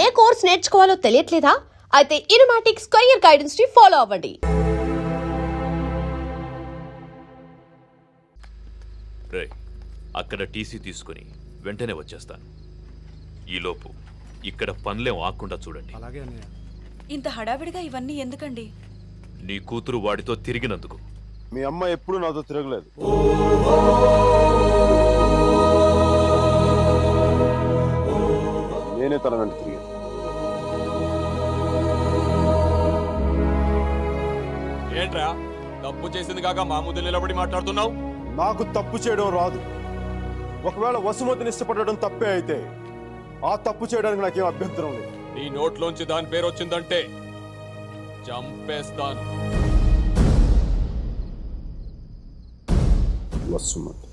ఏ course నేర్చుకోవాలో తెలియట్లేదా? అయితే ఇనుమాటిక్స్ career guidance ని follow అవ్వండి. రే, అక్కడ టీసీ తీసుకుని వెంటనే వచ్చేస్తాను. ఈలోపు ఇక్కడ పనులేం ఆకుండా చూడండి. అలాగే అన్నయ్య. ఇంత హడావిడిగా ఇవన్నీ ఎందుకండి? నీ కూతురు వాడితో తిరిగినందుకు. మీ అమ్మ ఎప్పుడు నాతో తిరగలేదు. నేనే తన వెంట తిరిగాను. ఏంట్రా తప్పు చేసింది కాక మా ముందు నిలబడి మాట్లాడుతున్నావు? నాకు తప్పు చేయడం రాదు. ఒకవేళ వసుమతిని ఇష్టపడడం తప్పే అయితే ఆ తప్పు చేయడానికి నాకేం అభ్యంతరం లేదు. నీ నోట్లోంచి దాని పేరు వచ్చిందంటే చంపేస్తాను. వసుమతి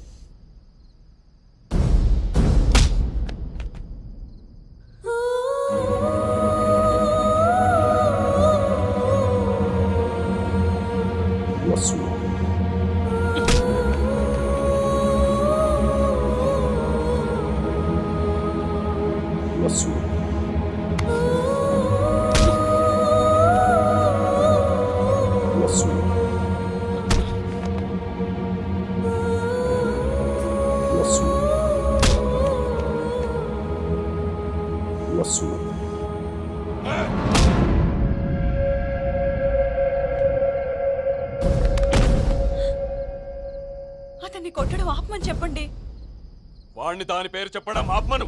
వసుమతి వసుమతి వసుమతి అతన్ని కొట్టడం ఆపమని చెప్పండి. వాణ్ణి దాని పేరు చెప్పడం ఆత్మను.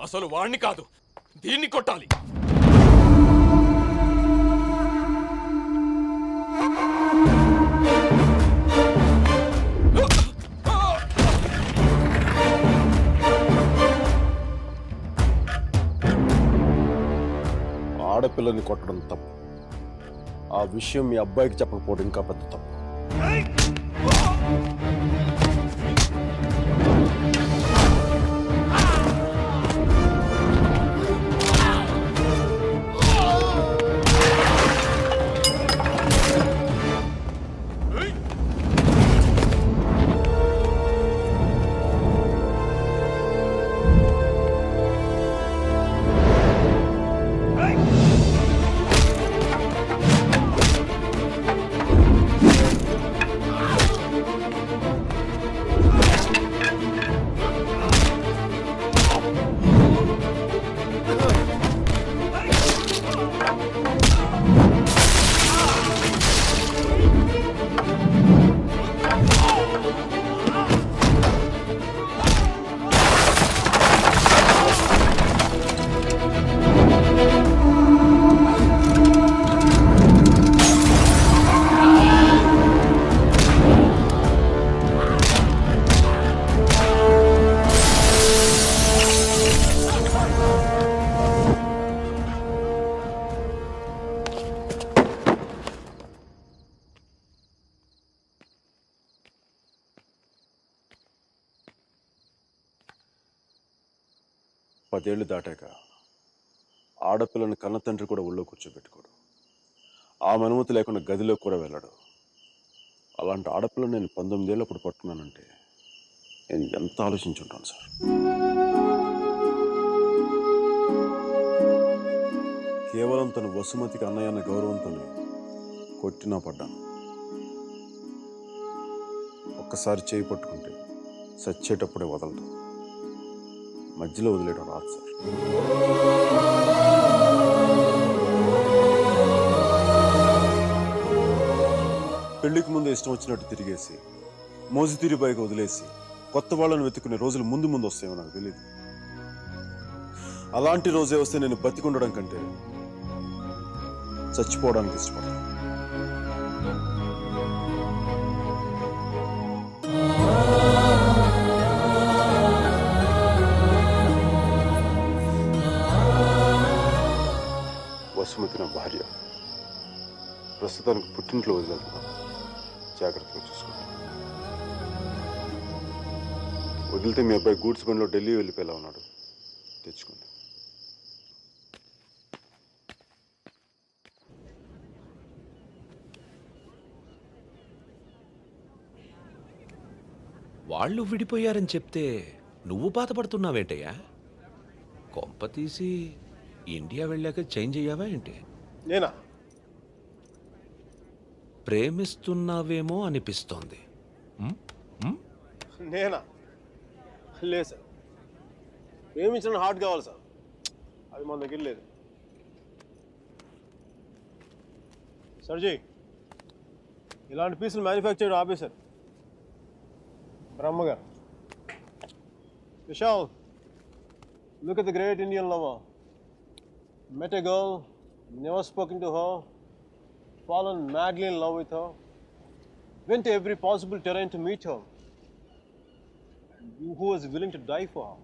అసలు వాణ్ణి కాదు, దీన్ని కొట్టాలి. ఆడపిల్లని కొట్టడం తప్పు. ఆ విషయం మీ అబ్బాయికి చెప్పకపోవడం ఇంకా పెద్ద తప్పు. పదేళ్లు దాటాక ఆడపిల్లని కన్న తండ్రి కూడా ఒళ్ళో కూర్చోబెట్టుకోడు. ఆమె అనుమతి లేకుండా గదిలో కూడా వెళ్ళడు. అలాంటి ఆడపిల్లని నేను 19 ఏళ్ళప్పుడు పట్టుకున్నానంటే నేను ఎంత ఆలోచించుంటాను సార్. కేవలం తన వసుమతికి అన్నయ్య అన్న గౌరవంతోనే కొట్టినా పడ్డాను. ఒక్కసారి చేయి పట్టుకుంటే చచ్చేటప్పుడే వదలదు. మధ్యలో వదిలేయడం రాదు సార్. పెళ్లికి ముందు ఇష్టం వచ్చినట్టు తిరిగేసి మోజు తీరిపైకి వదిలేసి కొత్త వాళ్ళని వెతుకునే రోజులు ముందు ముందు వస్తాయో నాకు తెలియదు. అలాంటి రోజే వస్తే నేను బతికుండడం కంటే చచ్చిపోవడానికి ఇష్టపడతాను. వసుమతి నా భార్య. ప్రస్తుతానికి పుట్టింట్లో వదిలేస్తున్నాను. జాగ్రత్తగా చూసుకోండి. వదిలితే మీ అబ్బాయి గూడ్స్ బండిలో ఢిల్లీ వెళ్ళిపోయేలా ఉన్నాడు. తెచ్చుకోండి. వాళ్ళు విడిపోయారని చెప్తే నువ్వు బాధపడుతున్నావేంటయ్యా? కొంప తీసి ఇండియా వెళ్ళాక చేంజ్ అయ్యావా ఏంటి? నేనా? ప్రేమిస్తున్నావేమో అనిపిస్తోంది. ఉమ్? ఉమ్? నేనా? లేదు సార్, ప్రేమించిన హార్ట్ కావాలి సార్, అది మన దగ్గర లేదు. సర్జీ, ఇలాంటి పీసులు మ్యానుఫ్యాక్చర్ ఆపేశారు బ్రహ్మగారు. Vishal, look at the great Indian lover. Met a girl, never spoken to her, fallen madly in love with her, went to every possible terrain to meet her, and you who was willing to die for her.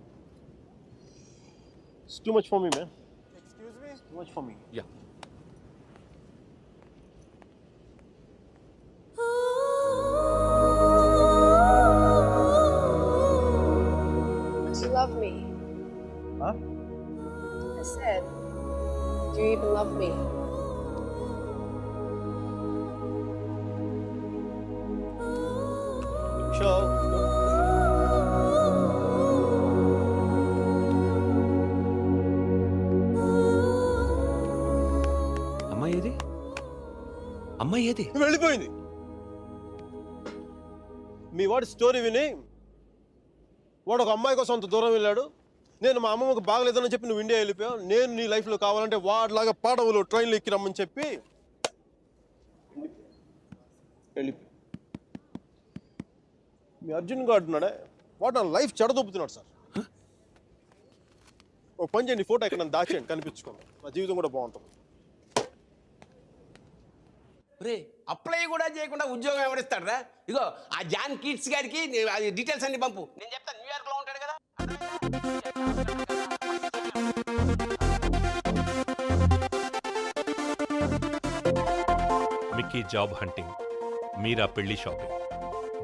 It's too much for me, man. Excuse me? It's too much for me. Yeah. Do you love me? Huh? I said, do you even love me? Vishal. అమ్మాయి ఏది? అమ్మాయి ఏది? వెళ్ళిపోయింది. మీ వాడి story విని వాడు ఒక అమ్మాయి కోసం అంత దూరం వెళ్ళాడు, నేను మా అమ్మమ్మకు బాగలేదని చెప్పి నువ్వు ఇండియా వెళ్ళిపోయావు, నేను నీ లైఫ్లో కావాలంటే వాడిలాగా పాడవులు ట్రైన్లో ఎక్కి రమ్మని చెప్పి వెళ్ళిపోయి మీ అర్జున్ గారు ఉన్నాడే, వాడు నా లైఫ్ చెడదొప్పుతున్నాడు సార్. ఓ పని చేయండి, ఫోటో ఎక్కడ నన్ను దాచేయండి, కనిపించుకోండి, నా జీవితం కూడా బాగుంటుంది. రే అప్లై కూడా చేయకుండా ఉద్యోగం ఎవరిస్తాడరా? ఇగో ఆ జాన్ కిడ్స్ గారికి అది డీటెయిల్స్ అన్ని పంపు, నేను చెప్తాను. న్యూయార్క్లో ఉంటాడు కదా. మిక్కీ జాబ్ హంటింగ్, మీరా పెళ్లి షాపింగ్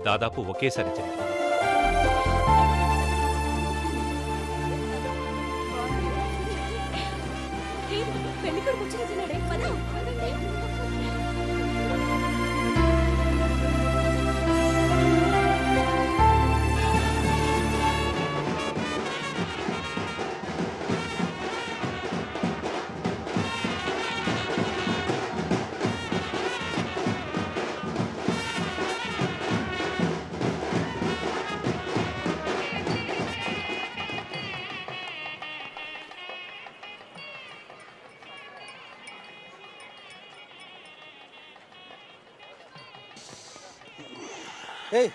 దాదాపు ఒకేసారి జరిగింది. పెళ్లి కొడుకు వచ్చినట్టున్నాడే, పద. ఏయ్,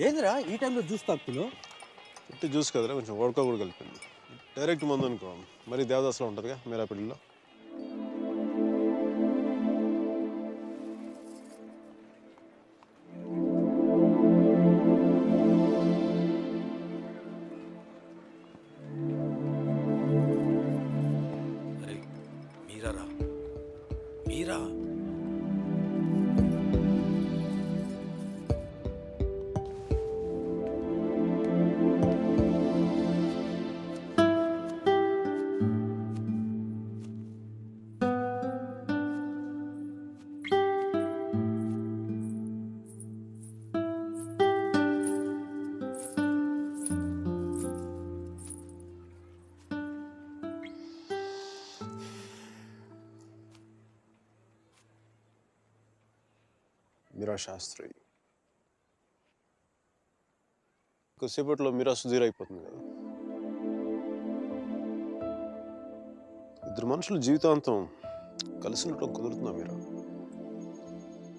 ఏందిరా ఈ టైంలో జ్యూస్ తాగుతున్నావు? అంటే జ్యూస్ కదరా, కొంచెం ఓడక కూడా కలిపింది. డైరెక్ట్ మందు అనుకో, మరి దేవదాస్లో ఉంటుందిగా మీరా పెళ్ళిలో. మీరా మీరా మీరా శాస్త్రి కొద్దిసేపట్లో మీరా సుధీర్ అయిపోతుంది కదా. ఇద్దరు మనుషులు జీవితాంతం కలిసి ఉండటం కుదురుతుందా మీరా?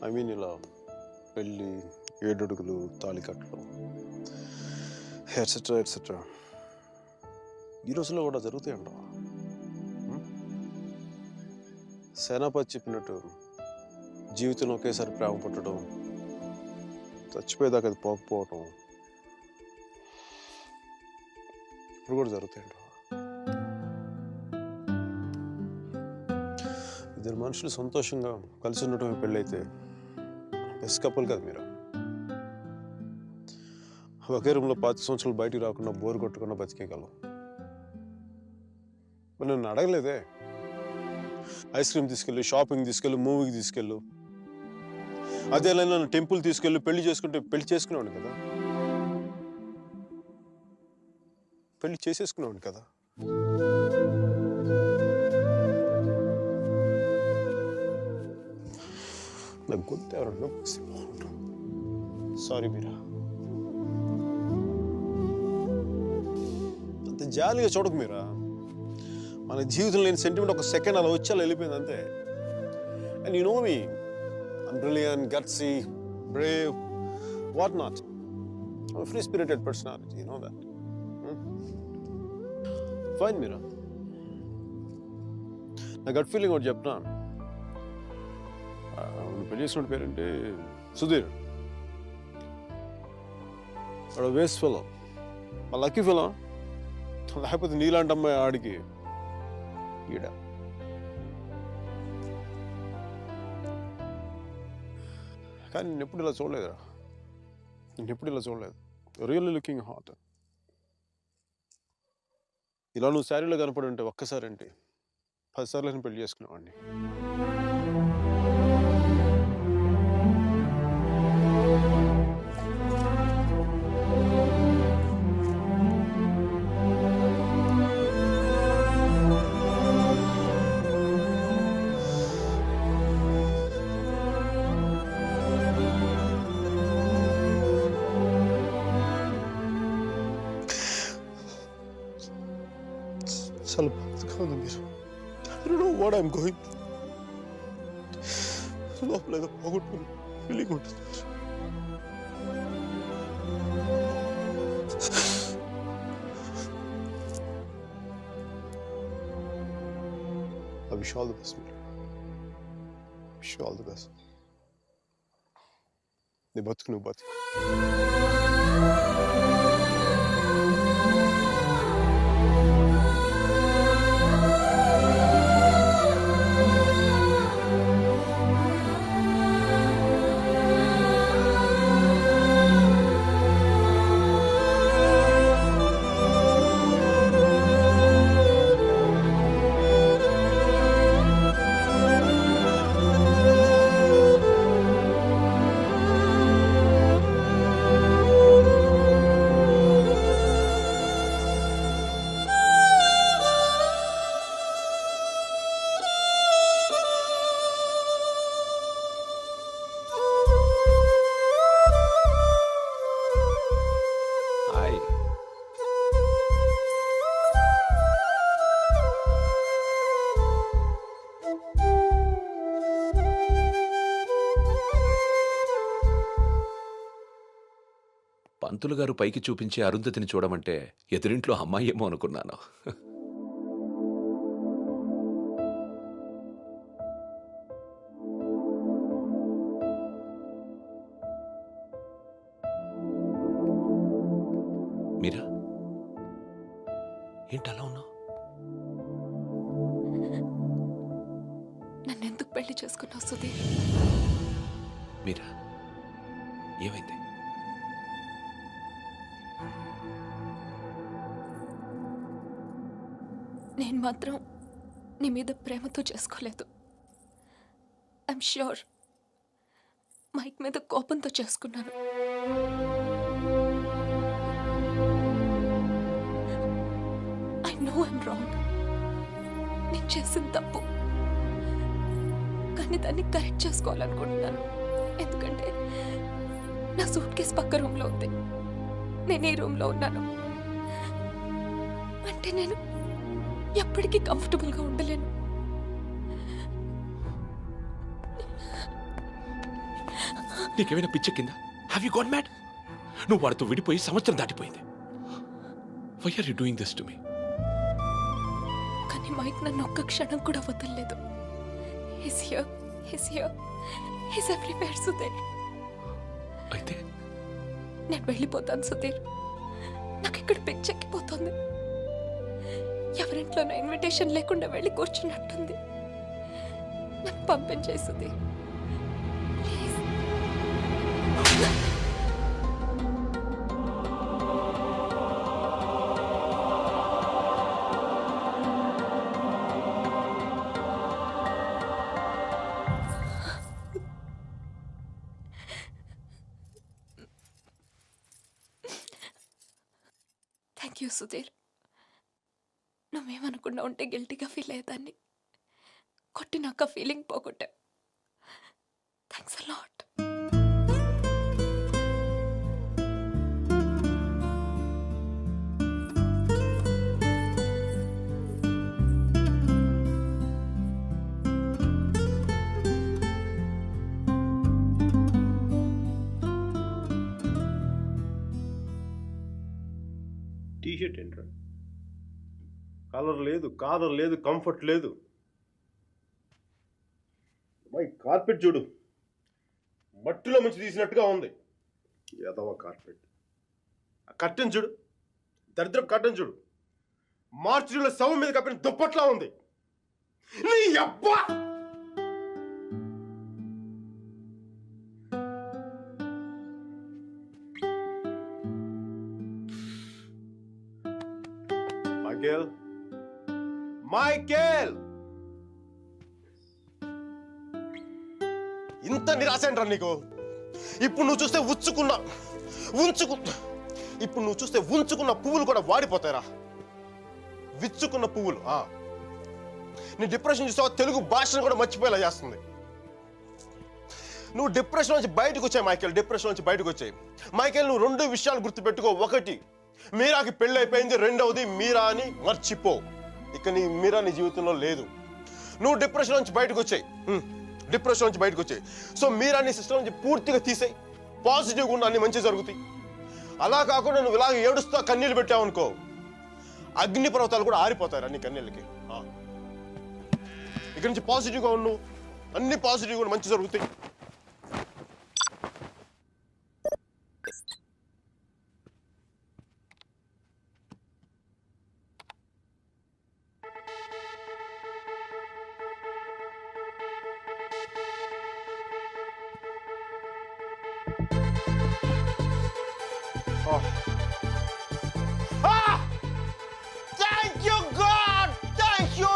ఐ మీన్ ఇలా పెళ్ళి, 7 అడుగులు, తాళి కట్టడం, ఎట్సెట్రా ఎట్సెట్రా ఈ రోజుల్లో కూడా జరుగుతాయంటావా? సేనాపతి చెప్పినట్టు జీవితంలో ఒకేసారి ప్రేమ పుట్టడం, చచ్చిపోయేదాకా అది పోకపోవటం ఇప్పుడు కూడా జరుగుతాయంట. ఇద్దరు మనుషులు సంతోషంగా కలిసి ఉండటమే పెళ్ళైతే బెస్ట్ కపుల్ కదా మీరు. ఒకే రూమ్లో 25 సంవత్సరాలు బయటికి రాకుండా బోర్ కొట్టకుండా బతికేయగలవు. మరి నన్ను అడగలేదే, ఐస్ క్రీమ్ తీసుకెళ్ళు, షాపింగ్ తీసుకెళ్ళు, మూవీకి తీసుకెళ్ళు, అదే నన్ను టెంపుల్ తీసుకెళ్ళి పెళ్లి చేసుకునేవాడిని కదా, పెళ్లి చేసేసుకునేవాడిని కదా. నాకు గొంతు ఎవరన్నా నొప్పి బాగుంటాం. సారీ మీరా, అంత జాలిగా చూడకు మీరా. మన జీవితంలో లేని సెంటిమెంట్ ఒక సెకండ్ అలా వచ్చి అలా వెళ్ళిపోయింది అంతే. And you know me, I'm brilliant, gutsy, Brave, what not. I'm a free-spirited personality, you know that. Fine, Mira. నా గట్ ఫీలింగ్ ఒకటి చెప్తున్నా. నువ్వు పెళ్లి చేసిన పేరేంటి? సుధీర్. వాడు వేస్ట్ ఫెలో, మా లక్కీ ఫెలో. లేకపోతే నీలాంటి అమ్మాయి ఆడికి ఈడ. కానీ నేను ఎప్పుడు ఇలా చూడలేదురా, నేను ఎప్పుడు ఇలా చూడలేదు. Really looking hot. ఇలా నువ్వు శారీలో కనపడి ఉంటే ఒక్కసారి ఏంటి 10 సార్లు నేను పెళ్లి చేసుకునేవాడిని. చాలా బాధగా ఉంది మీరు. I don't know what I'm going through. లోపల ఏదో పోగొట్టుకుని ఫీలింగ్ ఉంటుంది. I wish you all the best, Mira. Wish you all the best. నీ బతుకు నువ్వు బతుకు. హాయ్. పంతులు గారు పైకి చూపించే అరుంధతిని చూడమంటే ఎదురింట్లో అమ్మాయి ఏమో అనుకున్నాను. మీరా, ఏంటి అలా ఉన్నావు? నన్నెందుకు పెళ్లి చేసుకున్నావు సుధీర్? మీరా, ఏమైంది? నేను మాత్రం నీ మీద ప్రేమతో చేసుకోలేదు. ఐఎమ్ ష్యూర్ మైక్ మీద కోపంతో చేసుకున్నాను. I know I'm wrong. నేను చేసిన తప్పు, కానీ దాన్ని కరెక్ట్ చేసుకోవాలనుకుంటున్నాను. ఎందుకంటే నా సూట్ కేసు పక్క రూమ్లో ఉంది, నేను ఈ రూమ్లో ఉన్నాను. అంటే నేను ఎప్పటికీ కంఫర్టబుల్గా ఉండలేను. నీకేమైనా పిచ్చ కింద? Have you got mad? నువ్వు వాడితో విడిపోయి సంవత్సరం దాటిపోయింది. Why are you doing this to me? కానీ మైక్ నన్ను ఒక్క క్షణం కూడా వదలలేదు. He's here, he's everywhere, Sudheer. అయితే నేను వెళ్ళిపోతాను సుధీర్. నాకు ఇక్కడ పిచ్చెక్కిపోతుంది. ఎవరింట్లోనో ఇన్విటేషన్ లేకుండా వెళ్ళి కూర్చున్నట్టుంది. నన్ను పంపించేయి Sudheer, please. Thank you Sudheer. అనకుండా ఉంటే గిల్టీగా ఫీల్ అయ్యేదాన్ని. కొట్టినాక ఫీలింగ్ పోగొట్టా. Thanks a lot. టీషర్ట్ ఏంట్రా? కలర్ లేదు, కాలర్ లేదు, కంఫర్ట్ లేదు. మై కార్పెట్ చూడు, మట్టిలో నుంచి తీసినట్టుగా ఉంది. ఏదవ కార్పెట్. ఆ కట్టెన్ చూడు, దరిద్రపు కట్టెన్ చూడు, మార్చిలో శవం మీద కప్పిన దుప్పట్లా ఉంది. నీ అబ్బా! మైకేల్, ఇంత నిరాశ ఏంట్రా నీకు? ఇప్పుడు నువ్వు చూస్తే ఉంచుకున్న పువ్వులు కూడా వాడిపోతాయిరా. విచ్చుకున్న పువ్వులు. నీ డిప్రెషన్ చూసావా? తెలుగు భాషను కూడా మర్చిపోయేలా చేస్తుంది. నువ్వు డిప్రెషన్ నుంచి బయటకు వచ్చాయి మైకేల్. డిప్రెషన్ నుంచి బయటకు వచ్చాయి మైకేల్. నువ్వు 2 విషయాలు గుర్తుపెట్టుకో. 1, మీరాకి పెళ్ళి అయిపోయింది. 2వది, మీరా అని మర్చిపో. ఇక మీరా నీ జీవితంలో లేదు. నువ్వు డిప్రెషన్ నుంచి బయటకు వచ్చాయి. సో మీరా నీ సిస్టమ్ నుంచి పూర్తిగా తీసేయి. పాజిటివ్గా ఉన్న అన్ని మంచి జరుగుతాయి. అలా కాకుండా నువ్వు ఇలాగ ఏడుస్తా కన్నీళ్ళు పెట్టావు అనుకో, అగ్ని పర్వతాలు కూడా ఆరిపోతాయి నీ కన్నీళ్ళకి. ఇక నుంచి పాజిటివ్గా ఉండు, అన్ని పాజిటివ్గా మంచి జరుగుతాయి. Thank you, God! Thank you!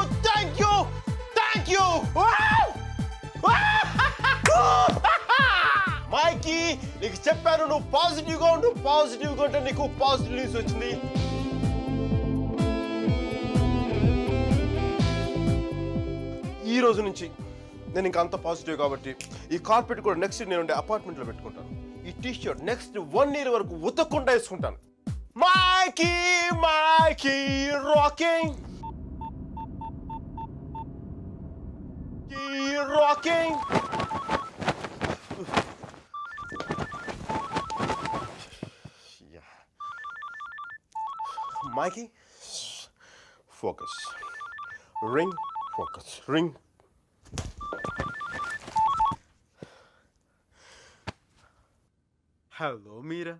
మైకీ, నీకు చెప్పాను నువ్వు పాజిటివ్గా ఉండు. పాజిటివ్గా ఉంటే నీకు పాజిటివ్ న్యూస్ వచ్చింది. ఈ రోజు నుంచి నేను ఇంకా అంత పాజిటివ్ కాబట్టి ఈ కార్పెట్ కూడా నెక్స్ట్ నేను ఉండే అపార్ట్మెంట్లో పెట్టుకుంటాను. ఈ టీషర్ట్ నెక్స్ట్ 1 year వరకు ఉతకకుండా వేసుకుంటాను. Mikey rocking. Mikey, focus. Ring, focus. Ring. Hello Mira,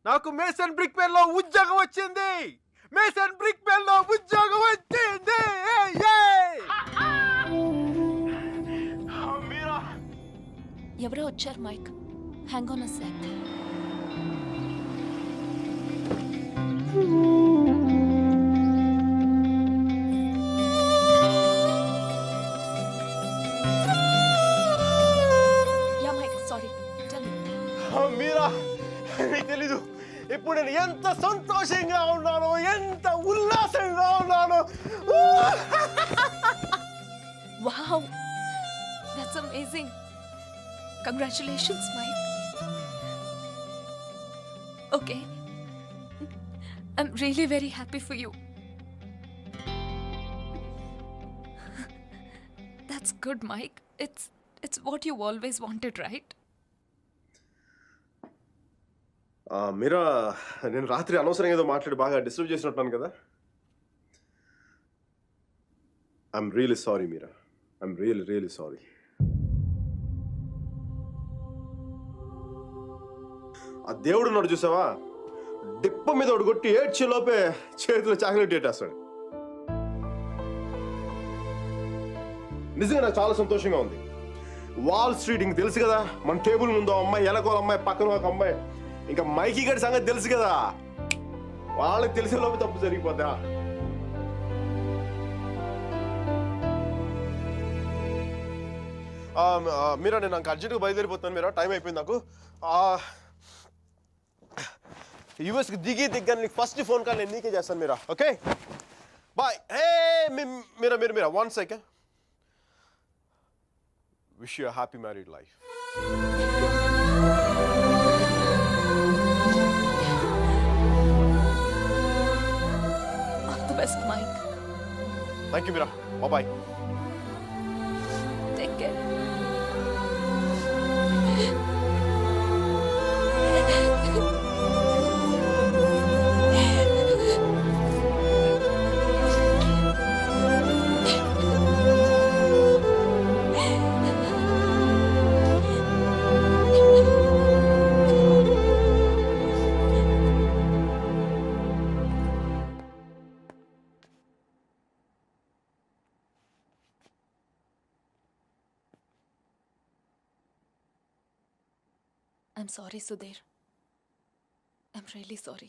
నాకు మేసన్ బ్రిక్ పెన్లో ఉద్యోగం వచ్చింది. మీరా, ఎవరో వచ్చారు Mike. Hang on a sec. Yeah Mike, sorry. Tell me. Mira, నీకు తెలీదు ఇప్పుడు నేను ఎంత సంతోషంగా ఉన్నానో, ఎంత ఉల్లాసంగా ఉన్నానో. Wow, that's amazing. Congratulations Mike. Okay, I'm really very happy for you. That's good, Mike. It's what you always wanted, right? మీరా, నేను రాత్రి అనవసరంగా ఏదో మాట్లాడి బాగా డిస్టర్బ్ చేసినట్టున్నాను కదా. I'm really sorry Meera. I'm really sorry. ఆ దేవుడు ఉన్నాడు చూసావా, డిప్ప మీద ఒకటి కొట్టి ఏడ్చేలోపే చేతిలో చాక్లెట్ ఏటేస్తాడు. నిజంగా నాకు చాలా సంతోషంగా ఉంది. వాల్ స్ట్రీట్ ఇంక తెలుసు కదా, మన టేబుల్ ముందు అమ్మాయి, ఎలకోల అమ్మాయి, పక్కన ఒక అమ్మాయి, ఇంకా మైకీ గారి సంగతి తెలుసు కదా, వాళ్ళకి తెలిసే లోపే తప్పు జరిగిపోద్దా. మీరా, నేను నాకు అర్జెంట్గా బయలుదేరిపోతాను. మీరా, టైం అయిపోయింది నాకు. యూఎస్కి దిగ్గా నీకు ఫస్ట్ ఫోన్ కాల్ నేను నీకే చేస్తాను Mira. Okay, Bye. Hey, Mira, 1 second. Wish you a happy married life. All the best Mike. Thank you, Mira. Bye-bye. Take care. I'm sorry, Sudhir. I'm really sorry.